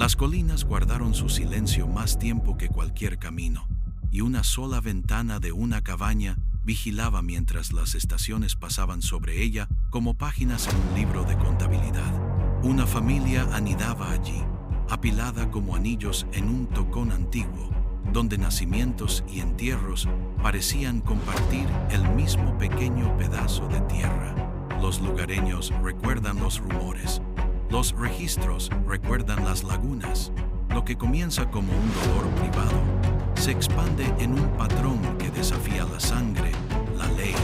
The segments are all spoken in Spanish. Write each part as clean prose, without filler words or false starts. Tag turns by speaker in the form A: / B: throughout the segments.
A: Las colinas guardaron su silencio más tiempo que cualquier camino, y una sola ventana de una cabaña vigilaba mientras las estaciones pasaban sobre ella como páginas en un libro de contabilidad. Una familia anidaba allí, apilada como anillos en un tocón antiguo, donde nacimientos y entierros parecían compartir el mismo pequeño pedazo de tierra. Los lugareños recuerdan los rumores, los registros recuerdan las lagunas. Lo que comienza como un dolor privado se expande en un patrón que desafía la sangre, la ley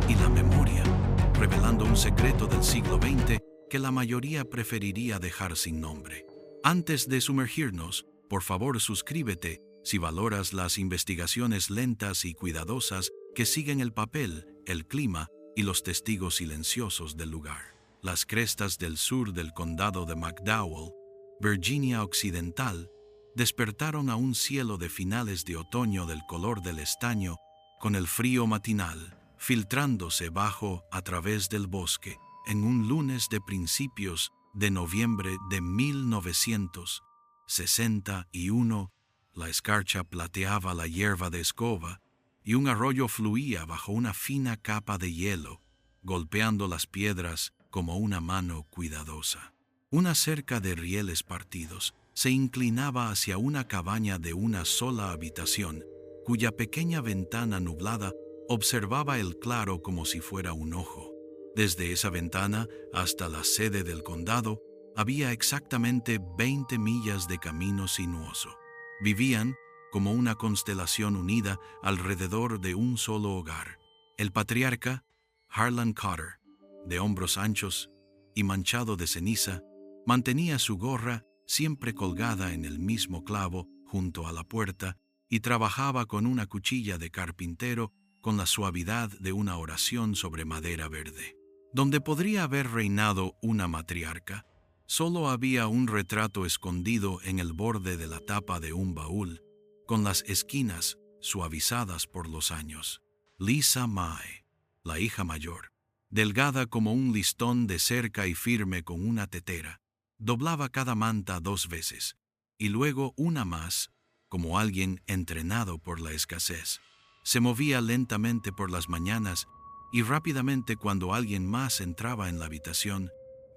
A: y la memoria, revelando un secreto del siglo XX que la mayoría preferiría dejar sin nombre. Antes de sumergirnos, por favor suscríbete si valoras las investigaciones lentas y cuidadosas que siguen el papel, el clima y los testigos silenciosos del lugar. Las crestas del sur del condado de McDowell, Virginia Occidental, despertaron a un cielo de finales de otoño del color del estaño, con el frío matinal filtrándose bajo a través del bosque, en un lunes de principios de noviembre de 1961. La escarcha plateaba la hierba de escoba y un arroyo fluía bajo una fina capa de hielo, golpeando las piedras como una mano cuidadosa. Una cerca de rieles partidos se inclinaba hacia una cabaña de una sola habitación, cuya pequeña ventana nublada observaba el claro como si fuera un ojo. Desde esa ventana hasta la sede del condado había exactamente 20 millas de camino sinuoso. Vivían como una constelación unida alrededor de un solo hogar. El patriarca, Harlan Cotter, de hombros anchos y manchado de ceniza, mantenía su gorra siempre colgada en el mismo clavo junto a la puerta y trabajaba con una cuchilla de carpintero con la suavidad de una oración sobre madera verde. Donde podría haber reinado una matriarca, solo había un retrato escondido en el borde de la tapa de un baúl, con las esquinas suavizadas por los años. Lisa Mae, la hija mayor, delgada como un listón de cerca y firme con una tetera, doblaba cada manta 2 veces, y luego una más, como alguien entrenado por la escasez. Se movía lentamente por las mañanas y rápidamente cuando alguien más entraba en la habitación.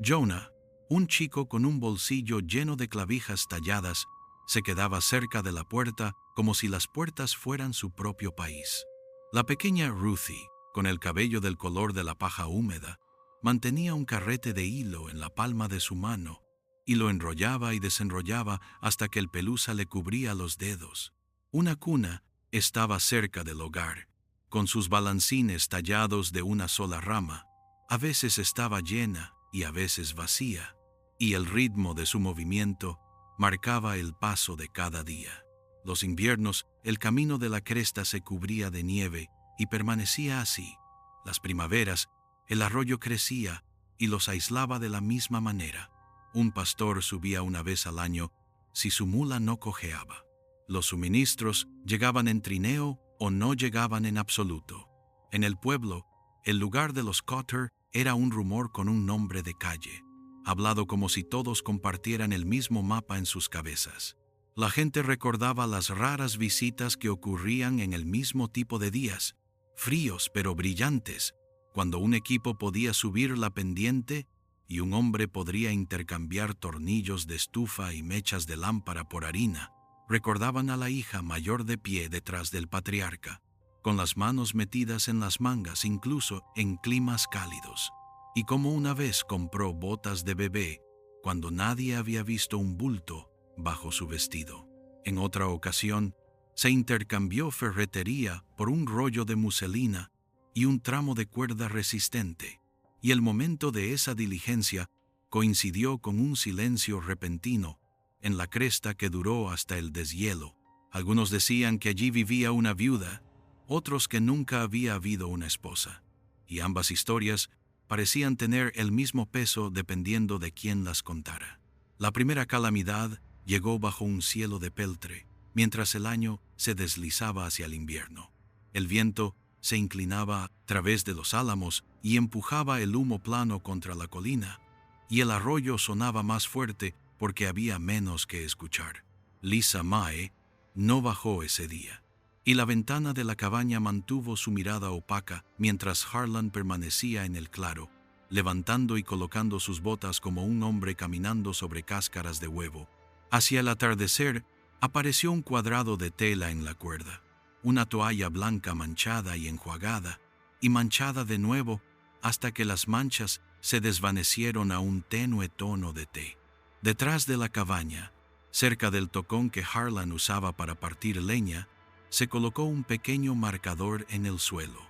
A: Jonah, un chico con un bolsillo lleno de clavijas talladas, se quedaba cerca de la puerta como si las puertas fueran su propio país. La pequeña Ruthie, con el cabello del color de la paja húmeda, mantenía un carrete de hilo en la palma de su mano y lo enrollaba y desenrollaba hasta que el pelusa le cubría los dedos. Una cuna estaba cerca del hogar, con sus balancines tallados de una sola rama. A veces estaba llena y a veces vacía, y el ritmo de su movimiento marcaba el paso de cada día. Los inviernos, el camino de la cresta se cubría de nieve y permanecía así. Las primaveras, el arroyo crecía y los aislaba de la misma manera. Un pastor subía una vez al año si su mula no cojeaba. Los suministros llegaban en trineo o no llegaban en absoluto. En el pueblo, el lugar de los Cotter era un rumor con un nombre de calle, hablado como si todos compartieran el mismo mapa en sus cabezas. La gente recordaba las raras visitas que ocurrían en el mismo tipo de días, fríos pero brillantes, cuando un equipo podía subir la pendiente y un hombre podría intercambiar tornillos de estufa y mechas de lámpara por harina. Recordaban a la hija mayor de pie detrás del patriarca, con las manos metidas en las mangas incluso en climas cálidos, y como una vez compró botas de bebé cuando nadie había visto un bulto bajo su vestido. En otra ocasión, se intercambió ferretería por un rollo de muselina y un tramo de cuerda resistente, y el momento de esa diligencia coincidió con un silencio repentino en la cresta que duró hasta el deshielo. Algunos decían que allí vivía una viuda, otros que nunca había habido una esposa, y ambas historias parecían tener el mismo peso dependiendo de quién las contara. La primera calamidad llegó bajo un cielo de peltre, mientras el año se deslizaba hacia el invierno. El viento se inclinaba a través de los álamos y empujaba el humo plano contra la colina, y el arroyo sonaba más fuerte porque había menos que escuchar. Lisa Mae no bajó ese día, y la ventana de la cabaña mantuvo su mirada opaca mientras Harlan permanecía en el claro, levantando y colocando sus botas como un hombre caminando sobre cáscaras de huevo. Hacia el atardecer, apareció un cuadrado de tela en la cuerda, una toalla blanca manchada y enjuagada, y manchada de nuevo hasta que las manchas se desvanecieron a un tenue tono de té. Detrás de la cabaña, cerca del tocón que Harlan usaba para partir leña, se colocó un pequeño marcador en el suelo,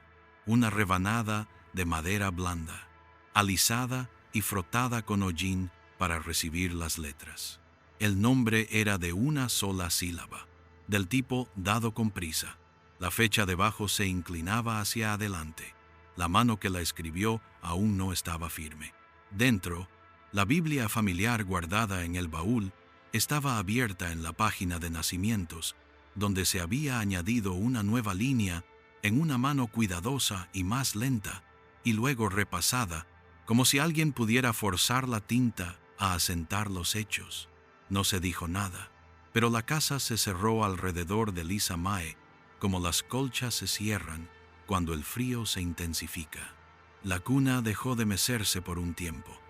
A: una rebanada de madera blanda, alisada y frotada con hollín para recibir las letras. El nombre era de una sola sílaba, del tipo dado con prisa. La fecha debajo se inclinaba hacia adelante. La mano que la escribió aún no estaba firme. Dentro, la Biblia familiar guardada en el baúl estaba abierta en la página de nacimientos, donde se había añadido una nueva línea en una mano cuidadosa y más lenta, y luego repasada, como si alguien pudiera forzar la tinta a asentar los hechos. No se dijo nada, pero la casa se cerró alrededor de Lisa Mae, como las colchas se cierran cuando el frío se intensifica. La cuna dejó de mecerse por un tiempo,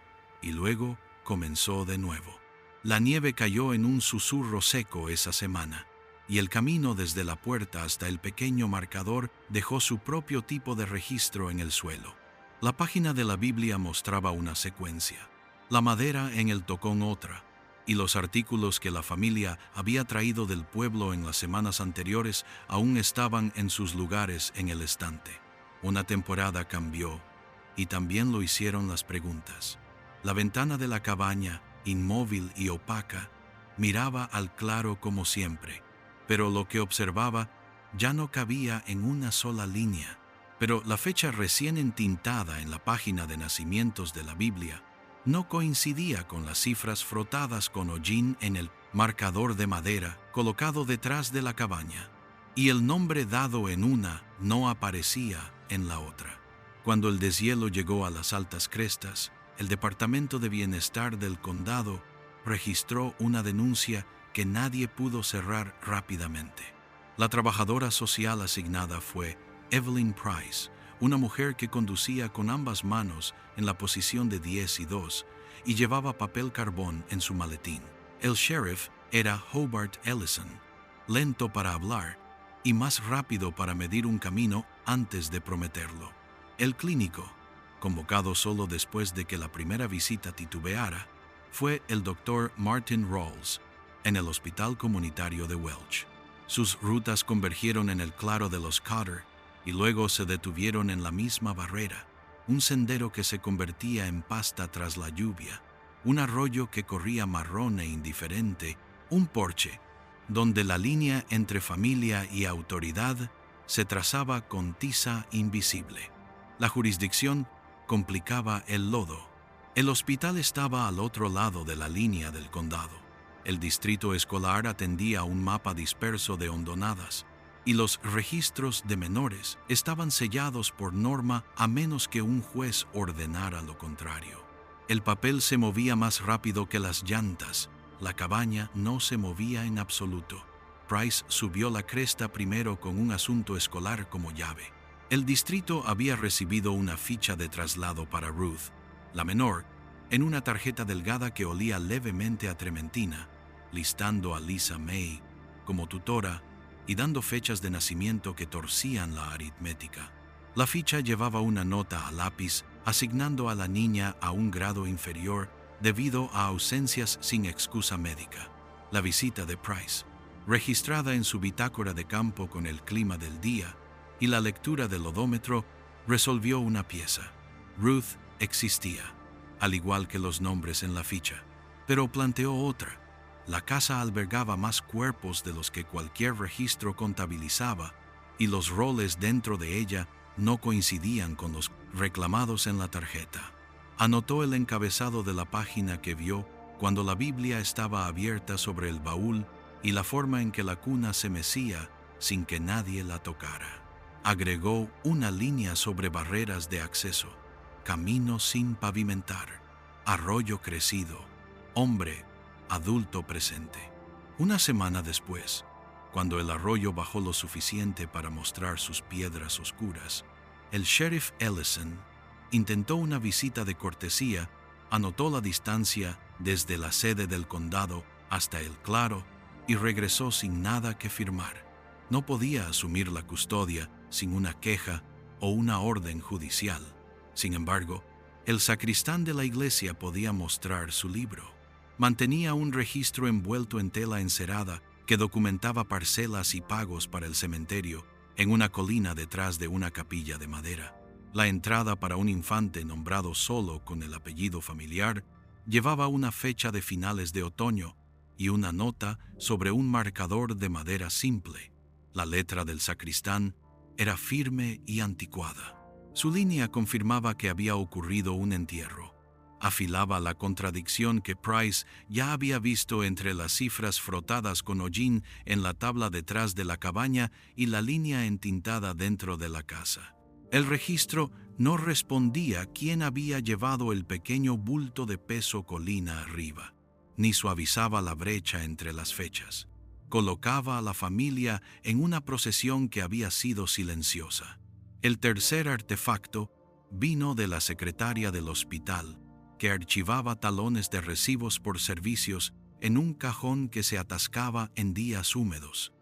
A: y luego comenzó de nuevo. La nieve cayó en un susurro seco esa semana, y el camino desde la puerta hasta el pequeño marcador dejó su propio tipo de registro en el suelo. La página de la Biblia mostraba una secuencia, la madera en el tocón otra, y los artículos que la familia había traído del pueblo en las semanas anteriores aún estaban en sus lugares en el estante. Una temporada cambió, y también lo hicieron las preguntas. La ventana de la cabaña, inmóvil y opaca, miraba al claro como siempre, pero lo que observaba ya no cabía en una sola línea. Pero la fecha recién entintada en la página de nacimientos de la Biblia no coincidía con las cifras frotadas con hollín en el marcador de madera colocado detrás de la cabaña, y el nombre dado en una no aparecía en la otra. Cuando el deshielo llegó a las altas crestas, el Departamento de Bienestar del condado registró una denuncia que nadie pudo cerrar rápidamente. La trabajadora social asignada fue Evelyn Price, una mujer que conducía con ambas manos en la posición de 10 y 2 y llevaba papel carbón en su maletín. El sheriff era Hobart Ellison, lento para hablar y más rápido para medir un camino antes de prometerlo. El clínico, convocado solo después de que la primera visita titubeara, fue el Dr. Martin Rawls, en el Hospital Comunitario de Welch. Sus rutas convergieron en el claro de los Cotter y luego se detuvieron en la misma barrera, un sendero que se convertía en pasta tras la lluvia, un arroyo que corría marrón e indiferente, un porche, donde la línea entre familia y autoridad se trazaba con tiza invisible. La jurisdicción complicaba el lodo. El hospital estaba al otro lado de la línea del condado. El distrito escolar atendía a un mapa disperso de hondonadas, y los registros de menores estaban sellados por norma a menos que un juez ordenara lo contrario. El papel se movía más rápido que las llantas. La cabaña no se movía en absoluto. Price subió la cresta primero con un asunto escolar como llave. El distrito había recibido una ficha de traslado para Ruth, la menor, en una tarjeta delgada que olía levemente a trementina, listando a Lisa Mae como tutora y dando fechas de nacimiento que torcían la aritmética. La ficha llevaba una nota a lápiz asignando a la niña a un grado inferior debido a ausencias sin excusa médica. La visita de Price, registrada en su bitácora de campo con el clima del día y la lectura del odómetro, resolvió una pieza. Ruth existía, al igual que los nombres en la ficha, pero planteó otra. La casa albergaba más cuerpos de los que cualquier registro contabilizaba, y los roles dentro de ella no coincidían con los reclamados en la tarjeta. Anotó el encabezado de la página que vio cuando la Biblia estaba abierta sobre el baúl y la forma en que la cuna se mecía sin que nadie la tocara. Agregó una línea sobre barreras de acceso, camino sin pavimentar, arroyo crecido, hombre adulto presente. Una semana después, cuando el arroyo bajó lo suficiente para mostrar sus piedras oscuras, el sheriff Ellison intentó una visita de cortesía, anotó la distancia desde la sede del condado hasta el claro y regresó sin nada que firmar. No podía asumir la custodia sin una queja o una orden judicial. Sin embargo, el sacristán de la iglesia podía mostrar su libro. Mantenía un registro envuelto en tela encerada que documentaba parcelas y pagos para el cementerio en una colina detrás de una capilla de madera. La entrada para un infante nombrado solo con el apellido familiar llevaba una fecha de finales de otoño y una nota sobre un marcador de madera simple. La letra del sacristán era firme y anticuada. Su línea confirmaba que había ocurrido un entierro. Afilaba la contradicción que Price ya había visto entre las cifras frotadas con hollín en la tabla detrás de la cabaña y la línea entintada dentro de la casa. El registro no respondía quién había llevado el pequeño bulto de peso colina arriba, ni suavizaba la brecha entre las fechas. Colocaba a la familia en una procesión que había sido silenciosa. El tercer artefacto vino de la secretaria del hospital, que archivaba talones de recibos por servicios en un cajón que se atascaba en días húmedos.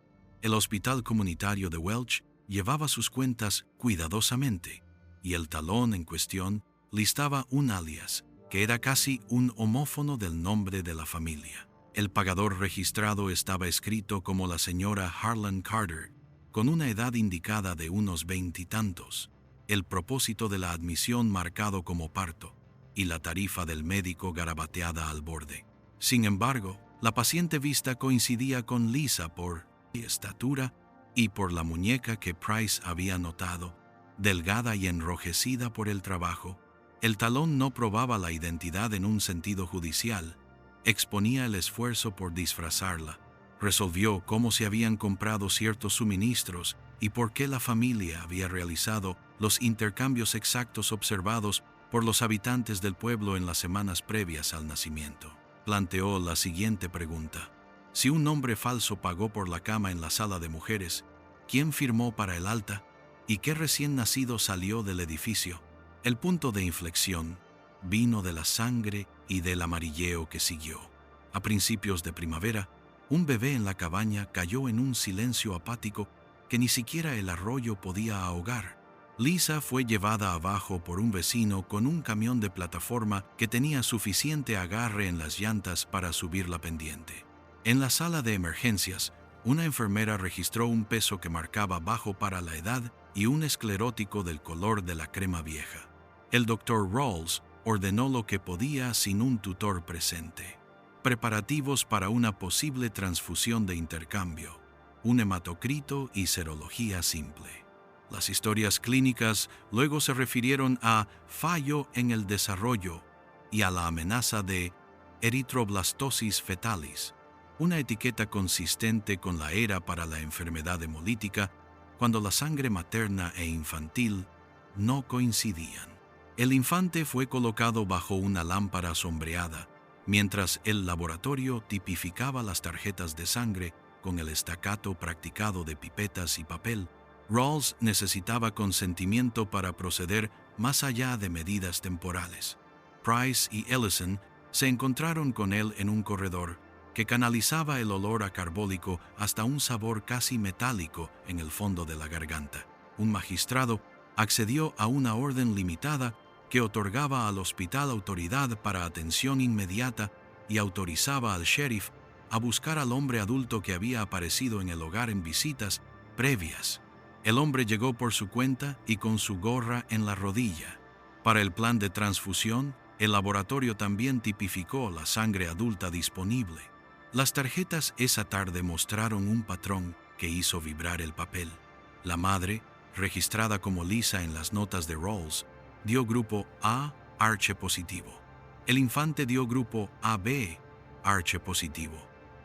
A: El hospital comunitario de Welch llevaba sus cuentas cuidadosamente, y el talón en cuestión listaba un alias, que era casi un homófono del nombre de la familia. El pagador registrado estaba escrito como la señora Harlan Carter, con una edad indicada de unos 20 y tantos, el propósito de la admisión marcado como parto, y la tarifa del médico garabateada al borde. Sin embargo, la paciente vista coincidía con Lisa por estatura y por la muñeca que Price había notado, delgada y enrojecida por el trabajo. El talón no probaba la identidad en un sentido judicial, exponía el esfuerzo por disfrazarla. Resolvió cómo se habían comprado ciertos suministros y por qué la familia había realizado los intercambios exactos observados por los habitantes del pueblo en las semanas previas al nacimiento. Planteó la siguiente pregunta: si un hombre falso pagó por la cama en la sala de mujeres, ¿quién firmó para el alta? ¿Y qué recién nacido salió del edificio? El punto de inflexión vino de la sangre y del amarilleo que siguió. A principios de primavera, un bebé en la cabaña cayó en un silencio apático que ni siquiera el arroyo podía ahogar. Lisa fue llevada abajo por un vecino con un camión de plataforma que tenía suficiente agarre en las llantas para subir la pendiente. En la sala de emergencias, una enfermera registró un peso que marcaba bajo para la edad y un esclerótico del color de la crema vieja. El Dr. Rawls ordenó lo que podía sin un tutor presente: preparativos para una posible transfusión de intercambio, un hematocrito y serología simple. Las historias clínicas luego se refirieron a fallo en el desarrollo y a la amenaza de eritroblastosis fetalis, una etiqueta consistente con la era para la enfermedad hemolítica cuando la sangre materna e infantil no coincidían. El infante fue colocado bajo una lámpara sombreada, mientras el laboratorio tipificaba las tarjetas de sangre con el estacato practicado de pipetas y papel. Rawls necesitaba consentimiento para proceder más allá de medidas temporales. Price y Ellison se encontraron con él en un corredor que canalizaba el olor a carbólico hasta un sabor casi metálico en el fondo de la garganta. Un magistrado accedió a una orden limitada que otorgaba al hospital autoridad para atención inmediata y autorizaba al sheriff a buscar al hombre adulto que había aparecido en el hogar en visitas previas. El hombre llegó por su cuenta y con su gorra en la rodilla. Para el plan de transfusión, el laboratorio también tipificó la sangre adulta disponible. Las tarjetas esa tarde mostraron un patrón que hizo vibrar el papel. La madre, registrada como Lisa en las notas de Rawls, dio grupo A, Arche positivo. El infante dio grupo AB, Arche positivo.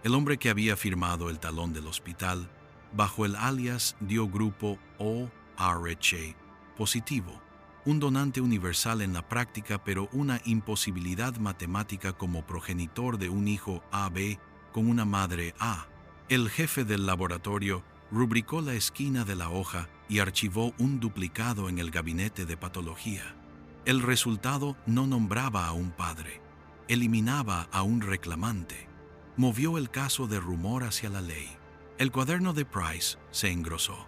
A: El hombre que había firmado el talón del hospital, bajo el alias, dio grupo O, RH positivo. un donante universal en la práctica, pero una imposibilidad matemática como progenitor de un hijo AB con una madre A. El jefe del laboratorio rubricó la esquina de la hoja y archivó un duplicado en el gabinete de patología. El resultado no nombraba a un padre, eliminaba a un reclamante. Movió el caso de rumor hacia la ley. El cuaderno de Price se engrosó.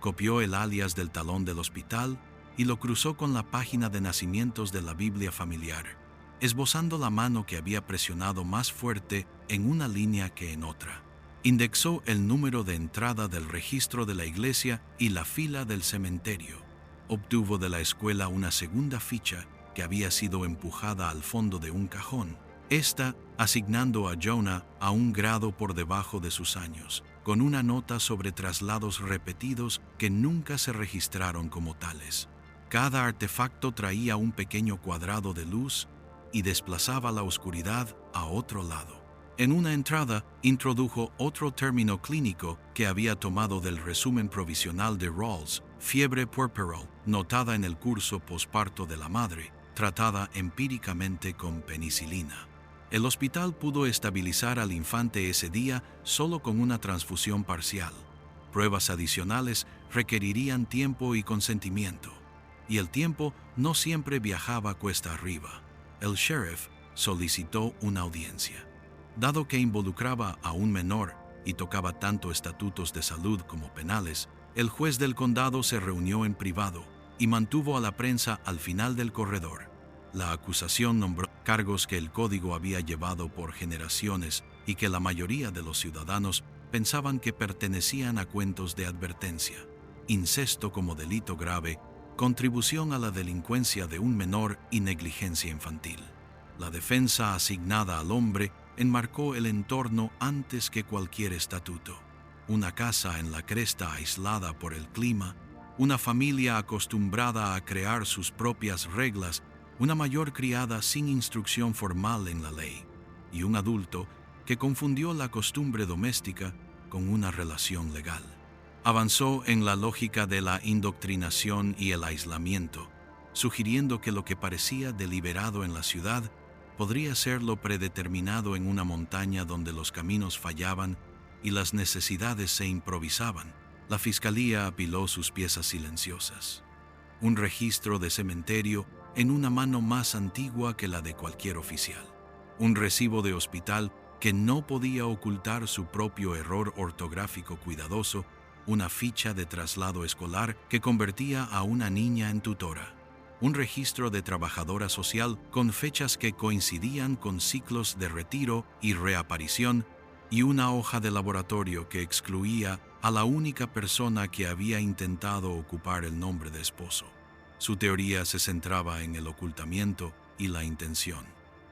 A: Copió el alias del talón del hospital y lo cruzó con la página de nacimientos de la Biblia familiar, esbozando la mano que había presionado más fuerte en una línea que en otra. Indexó el número de entrada del registro de la iglesia y la fila del cementerio. Obtuvo de la escuela una segunda ficha que había sido empujada al fondo de un cajón, esta asignando a Jonah a un grado por debajo de sus años, con una nota sobre traslados repetidos que nunca se registraron como tales. Cada artefacto traía un pequeño cuadrado de luz y desplazaba la oscuridad a otro lado. En una entrada, introdujo otro término clínico que había tomado del resumen provisional de Rawls: fiebre puerperal, notada en el curso posparto de la madre, tratada empíricamente con penicilina. El hospital pudo estabilizar al infante ese día solo con una transfusión parcial. Pruebas adicionales requerirían tiempo y consentimiento, y el tiempo no siempre viajaba cuesta arriba. El sheriff solicitó una audiencia. Dado que involucraba a un menor y tocaba tanto estatutos de salud como penales, el juez del condado se reunió en privado y mantuvo a la prensa al final del corredor. La acusación nombró cargos que el código había llevado por generaciones y que la mayoría de los ciudadanos pensaban que pertenecían a cuentos de advertencia: incesto como delito grave, contribución a la delincuencia de un menor y negligencia infantil. La defensa asignada al hombre enmarcó el entorno antes que cualquier estatuto. Una casa en la cresta aislada por el clima, una familia acostumbrada a crear sus propias reglas, una mayor criada sin instrucción formal en la ley, y un adulto que confundió la costumbre doméstica con una relación legal. Avanzó en la lógica de la indoctrinación y el aislamiento, sugiriendo que lo que parecía deliberado en la ciudad podría ser lo predeterminado en una montaña donde los caminos fallaban y las necesidades se improvisaban. La fiscalía apiló sus piezas silenciosas. Un registro de cementerio en una mano más antigua que la de cualquier oficial. Un recibo de hospital que no podía ocultar su propio error ortográfico cuidadoso, una ficha de traslado escolar que convertía a una niña en tutora. Un registro de trabajadora social con fechas que coincidían con ciclos de retiro y reaparición, y una hoja de laboratorio que excluía a la única persona que había intentado ocupar el nombre de esposo. Su teoría se centraba en el ocultamiento y la intención,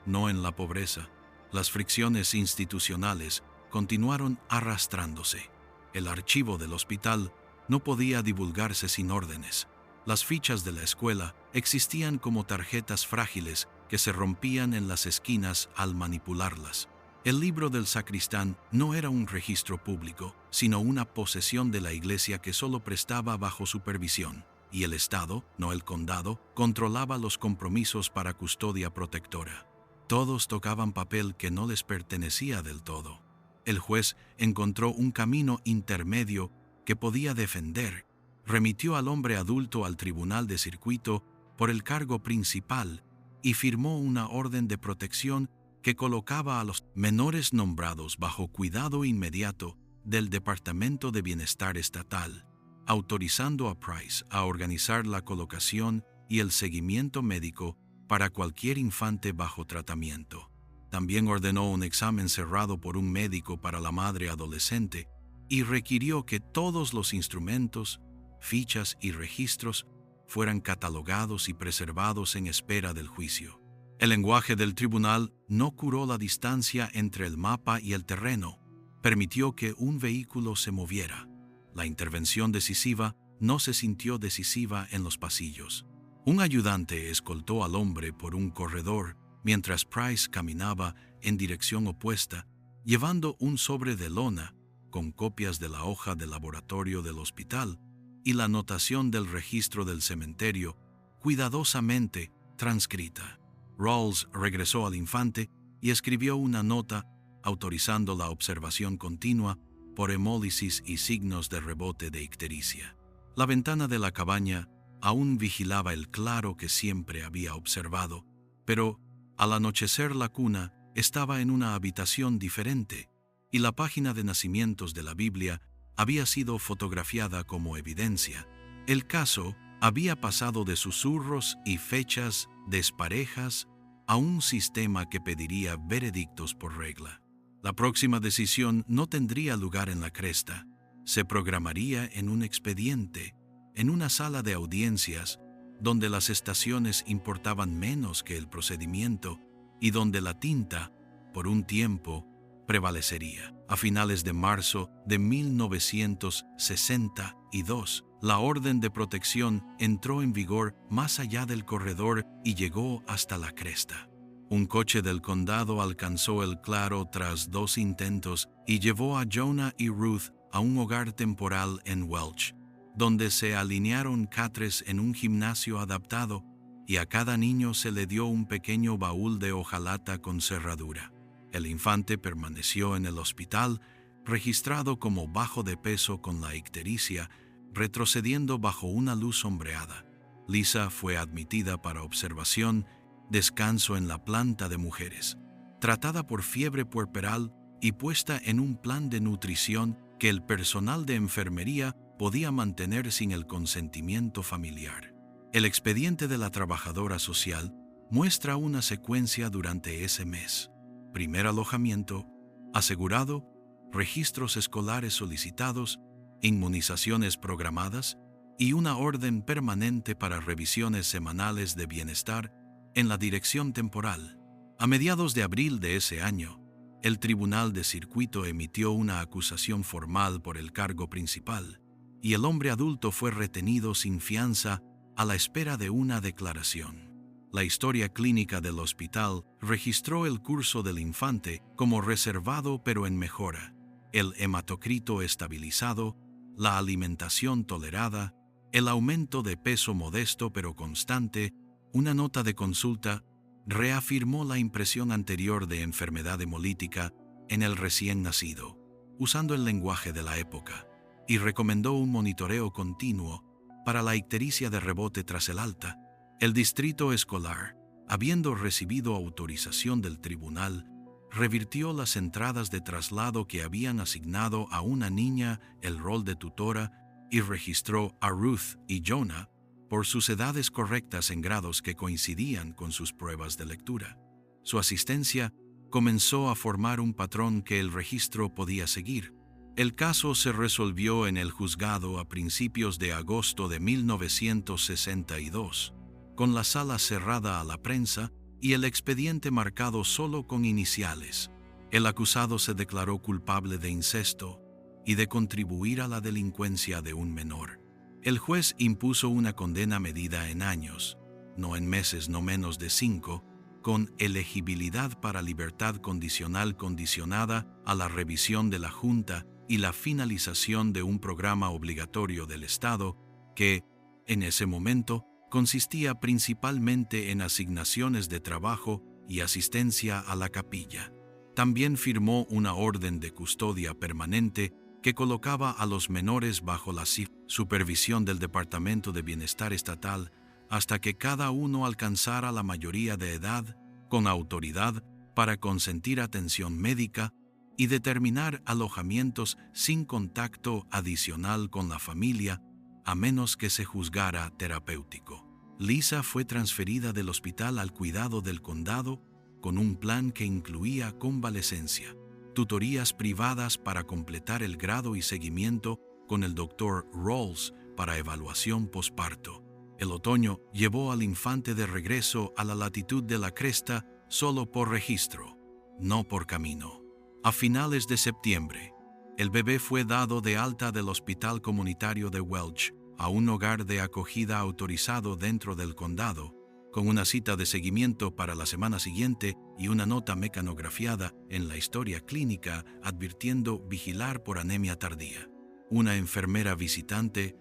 A: no en la pobreza. Las fricciones institucionales continuaron arrastrándose. El archivo del hospital no podía divulgarse sin órdenes. Las fichas de la escuela existían como tarjetas frágiles que se rompían en las esquinas al manipularlas. El libro del sacristán no era un registro público, sino una posesión de la iglesia que solo prestaba bajo supervisión, y el Estado, no el condado, controlaba los compromisos para custodia protectora. Todos tocaban papel que no les pertenecía del todo. El juez encontró un camino intermedio que podía defender. Remitió al hombre adulto al tribunal de circuito por el cargo principal y firmó una orden de protección que colocaba a los menores nombrados bajo cuidado inmediato del Departamento de Bienestar Estatal, autorizando a Price a organizar la colocación y el seguimiento médico para cualquier infante bajo tratamiento. También ordenó un examen cerrado por un médico para la madre adolescente y requirió que todos los instrumentos, fichas y registros fueran catalogados y preservados en espera del juicio. El lenguaje del tribunal no curó la distancia entre el mapa y el terreno, permitió que un vehículo se moviera. La intervención decisiva no se sintió decisiva en los pasillos. Un ayudante escoltó al hombre por un corredor mientras Price caminaba en dirección opuesta, llevando un sobre de lona con copias de la hoja de laboratorio del hospital y la anotación del registro del cementerio cuidadosamente transcrita. Rawls regresó al infante y escribió una nota autorizando la observación continua por hemólisis y signos de rebote de ictericia. La ventana de la cabaña aún vigilaba el claro que siempre había observado, pero al anochecer la cuna estaba en una habitación diferente y la página de nacimientos de la Biblia había sido fotografiada como evidencia. El caso había pasado de susurros y fechas desparejas a un sistema que pediría veredictos por regla. La próxima decisión no tendría lugar en la cresta, se programaría en un expediente, en una sala de audiencias, donde las estaciones importaban menos que el procedimiento y donde la tinta, por un tiempo, prevalecería. A finales de marzo de 1962, la orden de protección entró en vigor más allá del corredor y llegó hasta la cresta. Un coche del condado alcanzó el claro tras 2 intentos y llevó a Jonah y Ruth a un hogar temporal en Welch, donde se alinearon catres en un gimnasio adaptado y a cada niño se le dio un pequeño baúl de hojalata con cerradura. El infante permaneció en el hospital, registrado como bajo de peso con la ictericia, retrocediendo bajo una luz sombreada. Lisa fue admitida para observación, descanso en la planta de mujeres, tratada por fiebre puerperal y puesta en un plan de nutrición que el personal de enfermería podía mantener sin el consentimiento familiar. El expediente de la trabajadora social muestra una secuencia durante ese mes. Primer alojamiento, asegurado, registros escolares solicitados, inmunizaciones programadas y una orden permanente para revisiones semanales de bienestar en la dirección temporal. A mediados de abril de ese año, el Tribunal de Circuito emitió una acusación formal por el cargo principal, y el hombre adulto fue retenido sin fianza a la espera de una declaración. La historia clínica del hospital registró el curso del infante como reservado pero en mejora, el hematocrito estabilizado, la alimentación tolerada, el aumento de peso modesto pero constante. Una nota de consulta reafirmó la impresión anterior de enfermedad hemolítica en el recién nacido, usando el lenguaje de la época, y recomendó un monitoreo continuo para la ictericia de rebote tras el alta. El distrito escolar, habiendo recibido autorización del tribunal, revirtió las entradas de traslado que habían asignado a una niña el rol de tutora y registró a Ruth y Jonah por sus edades correctas en grados que coincidían con sus pruebas de lectura. Su asistencia comenzó a formar un patrón que el registro podía seguir. El caso se resolvió en el juzgado a principios de agosto de 1962, con la sala cerrada a la prensa y el expediente marcado solo con iniciales. El acusado se declaró culpable de incesto y de contribuir a la delincuencia de un menor. El juez impuso una condena medida en años, no en meses no menos de 5, con elegibilidad para libertad condicional condicionada a la revisión de la Junta y la finalización de un programa obligatorio del Estado que, en ese momento, consistía principalmente en asignaciones de trabajo y asistencia a la capilla. También firmó una orden de custodia permanente que colocaba a los menores bajo la supervisión del Departamento de Bienestar Estatal hasta que cada uno alcanzara la mayoría de edad, con autoridad para consentir atención médica y determinar alojamientos sin contacto adicional con la familia, a menos que se juzgara terapéutico. Lisa fue transferida del hospital al cuidado del condado con un plan que incluía convalecencia, tutorías privadas para completar el grado y seguimiento con el Dr. Rawls para evaluación posparto. El otoño llevó al infante de regreso a la latitud de la cresta solo por registro, no por camino. A finales de septiembre, el bebé fue dado de alta del Hospital Comunitario de Welch a un hogar de acogida autorizado dentro del condado, con una cita de seguimiento para la semana siguiente y una nota mecanografiada en la historia clínica advirtiendo vigilar por anemia tardía. Una enfermera visitante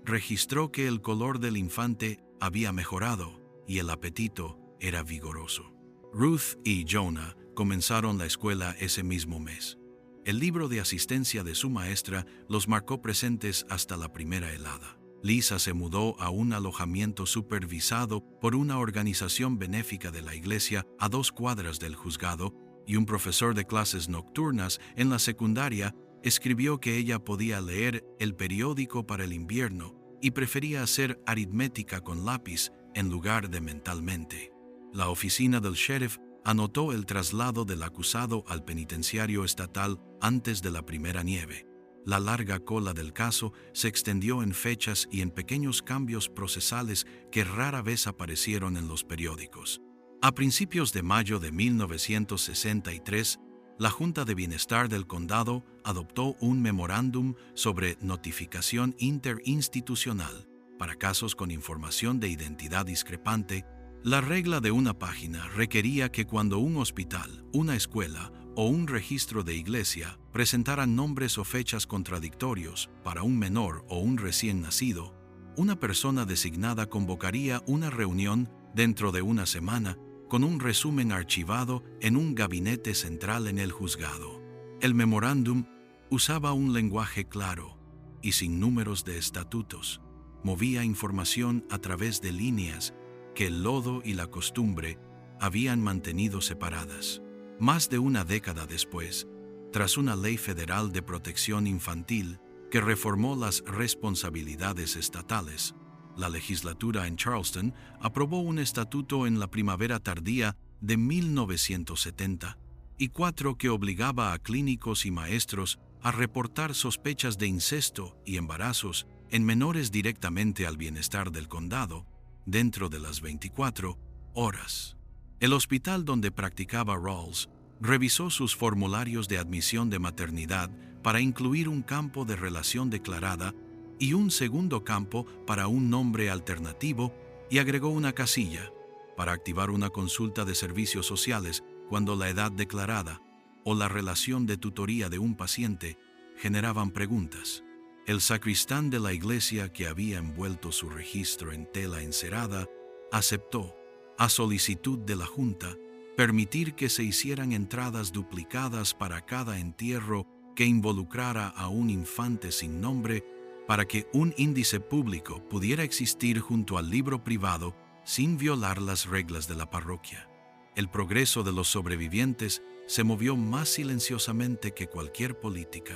A: registró que el color del infante había mejorado y el apetito era vigoroso. Ruth y Jonah comenzaron la escuela ese mismo mes. El libro de asistencia de su maestra los marcó presentes hasta la primera helada. Lisa se mudó a un alojamiento supervisado por una organización benéfica de la iglesia a 2 cuadras del juzgado, y un profesor de clases nocturnas en la secundaria escribió que ella podía leer el periódico para el invierno y prefería hacer aritmética con lápiz en lugar de mentalmente. La oficina del sheriff anotó el traslado del acusado al penitenciario estatal antes de la primera nieve. La larga cola del caso se extendió en fechas y en pequeños cambios procesales que rara vez aparecieron en los periódicos. A principios de mayo de 1963, la Junta de Bienestar del Condado adoptó un memorándum sobre notificación interinstitucional para casos con información de identidad discrepante. La regla de una página requería que cuando un hospital, una escuela o un registro de iglesia presentaran nombres o fechas contradictorios para un menor o un recién nacido, una persona designada convocaría una reunión dentro de una semana con un resumen archivado en un gabinete central en el juzgado. El memorándum usaba un lenguaje claro y sin números de estatutos. Movía información a través de líneas que el lodo y la costumbre habían mantenido separadas. Más de una década después, tras una ley federal de protección infantil que reformó las responsabilidades estatales, la legislatura en Charleston aprobó un estatuto en la primavera tardía de 1974 que obligaba a clínicos y maestros a reportar sospechas de incesto y embarazos en menores directamente al bienestar del condado dentro de las 24 horas. El hospital donde practicaba Rawls revisó sus formularios de admisión de maternidad para incluir un campo de relación declarada y un segundo campo para un nombre alternativo, y agregó una casilla para activar una consulta de servicios sociales cuando la edad declarada o la relación de tutoría de un paciente generaban preguntas. El sacristán de la iglesia, que había envuelto su registro en tela encerada, aceptó, a solicitud de la Junta, permitir que se hicieran entradas duplicadas para cada entierro que involucrara a un infante sin nombre, para que un índice público pudiera existir junto al libro privado sin violar las reglas de la parroquia. El progreso de los sobrevivientes se movió más silenciosamente que cualquier política.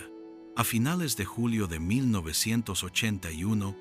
A: A finales de julio de 1981,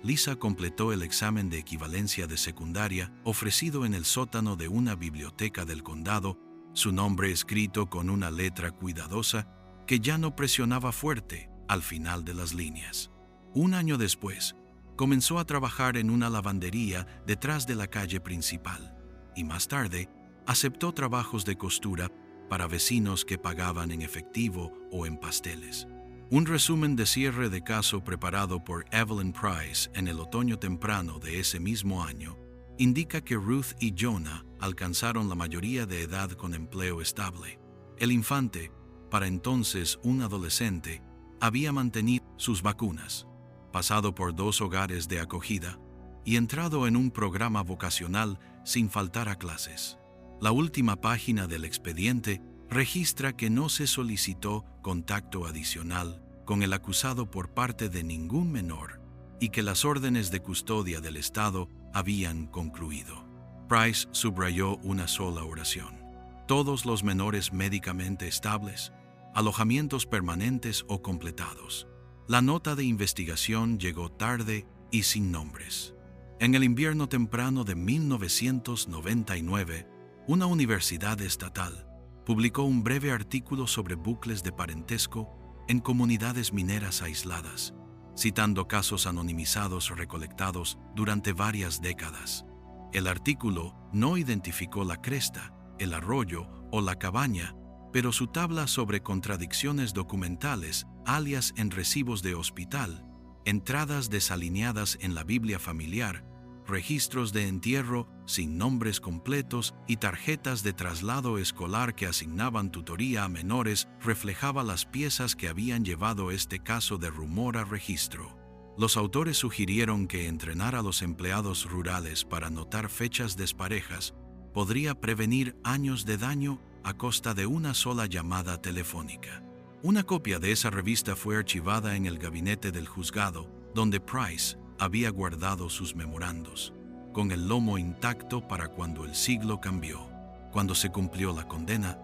A: Lisa completó el examen de equivalencia de secundaria ofrecido en el sótano de una biblioteca del condado, su nombre escrito con una letra cuidadosa que ya no presionaba fuerte al final de las líneas. Un año después, comenzó a trabajar en una lavandería detrás de la calle principal y más tarde aceptó trabajos de costura para vecinos que pagaban en efectivo o en pasteles. Un resumen de cierre de caso preparado por Evelyn Price en el otoño temprano de ese mismo año indica que Ruth y Jonah alcanzaron la mayoría de edad con empleo estable. El infante, para entonces un adolescente, había mantenido sus vacunas, pasado por 2 hogares de acogida y entrado en un programa vocacional sin faltar a clases. La última página del expediente registra que no se solicitó contacto adicional con el acusado por parte de ningún menor y que las órdenes de custodia del Estado habían concluido. Price subrayó una sola oración: todos los menores médicamente estables, alojamientos permanentes o completados. La nota de investigación llegó tarde y sin nombres. En el invierno temprano de 1999, una universidad estatal publicó un breve artículo sobre bucles de parentesco en comunidades mineras aisladas, citando casos anonimizados recolectados durante varias décadas. El artículo no identificó la cresta, el arroyo o la cabaña, pero su tabla sobre contradicciones documentales, alias en recibos de hospital, entradas desalineadas en la Biblia familiar, registros de entierro sin nombres completos y tarjetas de traslado escolar que asignaban tutoría a menores reflejaba las piezas que habían llevado este caso de rumor a registro. Los autores sugirieron que entrenar a los empleados rurales para notar fechas desparejas podría prevenir años de daño a costa de una sola llamada telefónica. Una copia de esa revista fue archivada en el gabinete del juzgado, donde Price había guardado sus memorandos, con el lomo intacto para cuando el siglo cambió. Cuando se cumplió la condena,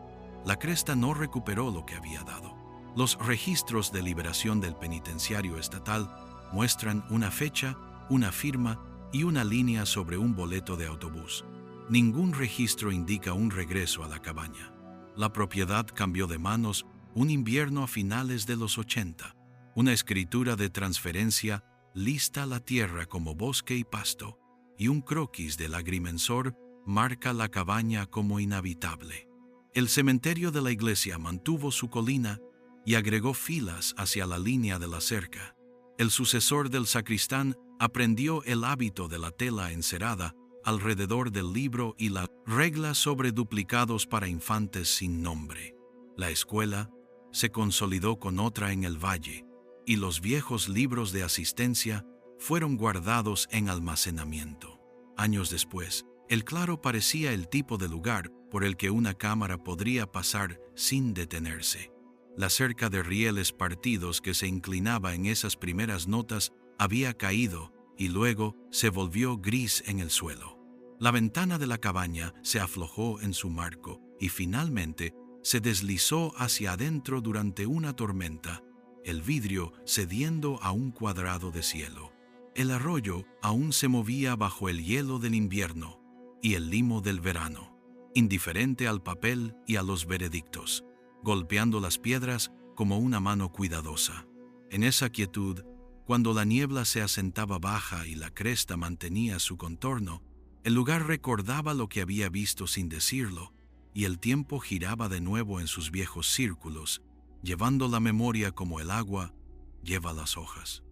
A: la cresta no recuperó lo que había dado. Los registros de liberación del penitenciario estatal muestran una fecha, una firma y una línea sobre un boleto de autobús. Ningún registro indica un regreso a la cabaña. La propiedad cambió de manos un invierno a finales de los 80. Una escritura de transferencia lista la tierra como bosque y pasto, y un croquis del agrimensor marca la cabaña como inhabitable. El cementerio de la iglesia mantuvo su colina y agregó filas hacia la línea de la cerca. El sucesor del sacristán aprendió el hábito de la tela encerada alrededor del libro y la regla sobre duplicados para infantes sin nombre. La escuela se consolidó con otra en el valle, y los viejos libros de asistencia fueron guardados en almacenamiento. Años después, el Claro parecía el tipo de lugar por el que una cámara podría pasar sin detenerse. La cerca de rieles partidos que se inclinaba en esas primeras notas había caído y luego se volvió gris en el suelo. La ventana de la cabaña se aflojó en su marco y finalmente se deslizó hacia adentro durante una tormenta, el vidrio cediendo a un cuadrado de cielo. El arroyo aún se movía bajo el hielo del invierno y el limo del verano, indiferente al papel y a los veredictos, golpeando las piedras como una mano cuidadosa. En esa quietud, cuando la niebla se asentaba baja y la cresta mantenía su contorno, el lugar recordaba lo que había visto sin decirlo, y el tiempo giraba de nuevo en sus viejos círculos, llevando la memoria como el agua lleva las hojas.